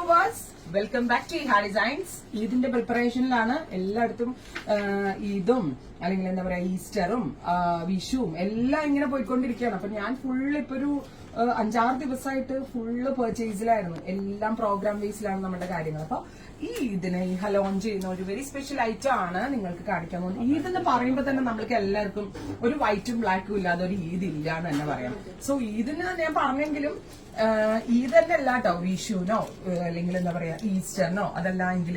Viewers, welcome back to Eha designs. ഈദിന്റെ പ്രിപ്പറേഷനിലാണ് എല്ലായിടത്തും. ഈദും അല്ലെങ്കിൽ എന്താ പറയാ ഈസ്റ്ററും വിഷുവും എല്ലാം ഇങ്ങനെ പോയിക്കൊണ്ടിരിക്കുകയാണ്. അപ്പൊ ഞാൻ ഫുള്ള് ഇപ്പൊ ഒരു 5-6 ദിവസമായിട്ട് ഫുള്ള് പെർച്ചേസിലായിരുന്നു. എല്ലാം പ്രോഗ്രാം ബേസിലാണ് നമ്മുടെ കാര്യങ്ങൾ. അപ്പൊ ഈ ഇതിന് ഇഹ ലോഞ്ച് ചെയ്യുന്ന ഒരു വെരി സ്പെഷ്യൽ ഐറ്റം ആണ് നിങ്ങൾക്ക് കാണിക്കാൻ പോകുന്നത്. ഈദ് എന്ന് പറയുമ്പോൾ തന്നെ നമ്മൾക്ക് എല്ലാവർക്കും ഒരു വൈറ്റും ബ്ലാക്കും ഇല്ലാതെ ഒരു ഈദ് ഇല്ല എന്ന് തന്നെ പറയാം. സോ ഈദിന് ഞാൻ പറഞ്ഞെങ്കിലും ഈദ് തന്നെ അല്ല കേട്ടോ, വിഷുവിനോ അല്ലെങ്കിൽ എന്താ പറയാ ഈസ്റ്ററിനോ അതല്ലെങ്കിൽ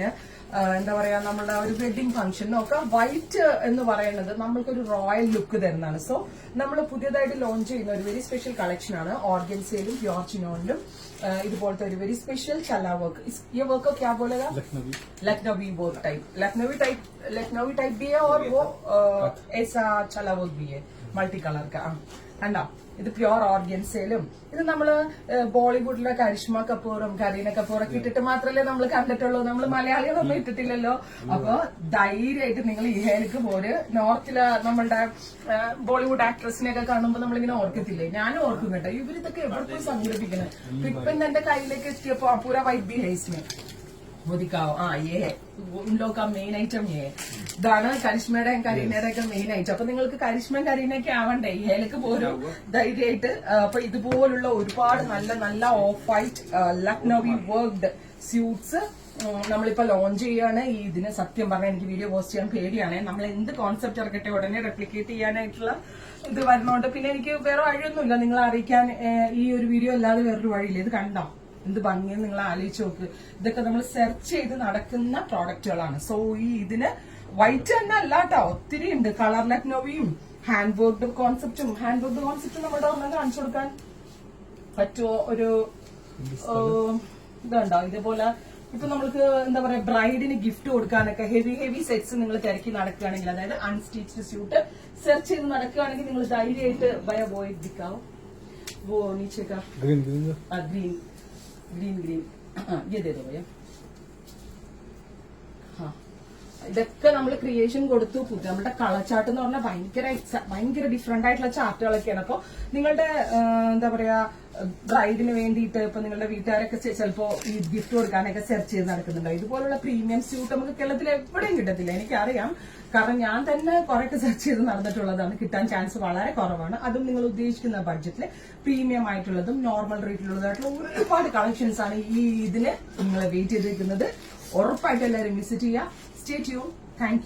എന്താ പറയാ നമ്മുടെ ഒരു വെഡിങ് ഫംഗ്ഷനോ ഒക്കെ വൈറ്റ് എന്ന് പറയുന്നത് നമ്മൾക്കൊരു റോയൽ ലുക്ക് തരുന്നതാണ്. സോ നമ്മൾ പുതിയതായിട്ട് ലോഞ്ച് ചെയ്യുന്ന ഒരു വെരി സ്പെഷ്യൽ കളക്ഷൻ ആണ്. ഓർഗൻസയിലും പ്യോർ ചിനോണിലും ഇതുപോലത്തെ ഒരു വെരി स्पेशल चला वर्क. ये वर्क को क्या बोलेगा? Lucknowi work type. Lucknowi type भी है और वो ऐसा चला वर्क भी है मल्टी कलर का. കണ്ടോ, ഇത് പ്യോർ ഓർഗൻസയിലും. ഇത് നമ്മള് ബോളിവുഡിലെ കരിഷ്മ കപൂറും കരീന കപൂറൊക്കെ ഇട്ടിട്ട് മാത്രമല്ലേ നമ്മൾ കണ്ടിട്ടുള്ളൂ. നമ്മൾ മലയാളികളൊന്നും ഇട്ടിട്ടില്ലല്ലോ. അപ്പൊ ധൈര്യമായിട്ട് നിങ്ങൾ ഇഹയിലേക്ക് പോര്. നോർത്തിലെ നമ്മളുടെ ബോളിവുഡ് ആക്ട്രസിനെയൊക്കെ കാണുമ്പോൾ നമ്മളിങ്ങനെ ഓർക്കത്തില്ലേ? ഞാനും ഓർക്കും കേട്ടോ, ഇവരിതൊക്കെ എവിടെ പോയി സംഘടിപ്പിക്കുന്നത്. ഇപ്പം എന്റെ കയ്യിലേക്ക് എത്തിയപ്പോ പൂര വൈറ്റ് ബി ഹൈസ്മേ മോദിക്കാവോ. ये है उन लोग का മെയിൻ ഐറ്റം. ഇതാണ് കരിഷ്മയുടെയും കരീനയുടെ ഒക്കെ മെയിൻ ഐറ്റം. അപ്പൊ നിങ്ങൾക്ക് കരിഷ്മയും കരീനയൊക്കെ ആവണ്ടേ, ഇഹയിലേക്ക് പോലും ധൈര്യമായിട്ട്. അപ്പൊ ഇതുപോലുള്ള ഒരുപാട് നല്ല നല്ല off white Lucknowi worked suits നമ്മളിപ്പോ ലോഞ്ച് ചെയ്യാണ്. ഈ ഇതിന് സത്യം പറഞ്ഞാൽ എനിക്ക് വീഡിയോ പോസ്റ്റ് ചെയ്യാൻ പേടിയാണ്. നമ്മൾ എന്ത് കോൺസെപ്റ്റ് ഇറക്കട്ടെ ഉടനെ റെപ്ലിക്കേറ്റ് ചെയ്യാനായിട്ടുള്ള ഇത് വരുന്നോണ്ട് പിന്നെ എനിക്ക് വേറെ വഴിയൊന്നുമില്ല നിങ്ങളെ അറിയിക്കാൻ. ഈ ഒരു വീഡിയോ അല്ലാതെ വേറൊരു വഴിയില്ല. ഇത് കണ്ടോ എന്ത് ഭംഗിയെന്ന് നിങ്ങൾ ആലോചിച്ച് നോക്ക്. ഇതൊക്കെ നമ്മൾ സെർച്ച് ചെയ്ത് നടക്കുന്ന പ്രോഡക്റ്റുകളാണ്. സോ ഈ ഇതിന് വൈറ്റ് തന്നെ അല്ല കേട്ടോ, ഒത്തിരി ഉണ്ട്. കളർ ലക്നോവിയും ഹാൻഡ് വർക്ക്ഡ് കോൺസെപ്റ്റും. ഹാൻഡ് വർക്ക്ഡ് കോൺസെപ്റ്റ് നമ്മുടെ ഒന്നും കാണിച്ചു കൊടുക്കാൻ പറ്റുമോ? ഒരു ഇതുണ്ടോ ഇതേപോലെ. ഇപ്പൊ നമ്മൾക്ക് എന്താ പറയാ ബ്രൈഡിന് ഗിഫ്റ്റ് കൊടുക്കാനൊക്കെ ഹെവി സെറ്റ്സ് നിങ്ങൾ തിരക്കി നടക്കുകയാണെങ്കിൽ, അതായത് അൺസ്റ്റിച്ച്ഡ് സ്യൂട്ട് സെർച്ച് ചെയ്ത് നടക്കുകയാണെങ്കിൽ നിങ്ങൾ ധൈര്യമായിട്ട് ബയ വോയിഡ് ദിക്കാവും. वो नीचे का ग्रीन ये दे दो भैया. ഇതൊക്കെ നമ്മൾ ക്രിയേഷൻ കൊടുത്തു. നമ്മുടെ കളർ ചാർട്ട് എന്ന് പറഞ്ഞാൽ ഭയങ്കര ഡിഫറെന്റ് ആയിട്ടുള്ള ചാർട്ടുകളൊക്കെയാണ്. അപ്പൊ നിങ്ങളുടെ എന്താ പറയാ ബ്രൈഡിന് വേണ്ടിയിട്ട് ഇപ്പൊ നിങ്ങളുടെ വീട്ടുകാരൊക്കെ ചിലപ്പോ ഈ ഗിഫ്റ്റ് കൊടുക്കാനൊക്കെ സെർച്ച് ചെയ്ത് നടക്കുന്നുണ്ടോ? ഇതുപോലുള്ള പ്രീമിയം സ്യൂട്ട് നമുക്ക് കേരളത്തിൽ എവിടെയും കിട്ടത്തില്ല, എനിക്കറിയാം. കാരണം ഞാൻ തന്നെ കുറെയൊക്കെ സെർച്ച് ചെയ്ത് നടന്നിട്ടുള്ളതാണ്. കിട്ടാൻ ചാൻസ് വളരെ കുറവാണ്. അതും നിങ്ങൾ ഉദ്ദേശിക്കുന്ന ബഡ്ജറ്റിൽ പ്രീമിയം ആയിട്ടുള്ളതും നോർമൽ റേറ്റിലുള്ളതായിട്ടുള്ള ഒരുപാട് കളക്ഷൻസ് ആണ് ഈ ഇതിന് നിങ്ങൾ വെയിറ്റ് ചെയ്തിരിക്കുന്നത്. ഉറപ്പായിട്ട് എല്ലാവരും വിസിറ്റ് ചെയ്യുക. Stay tuned. Thank you.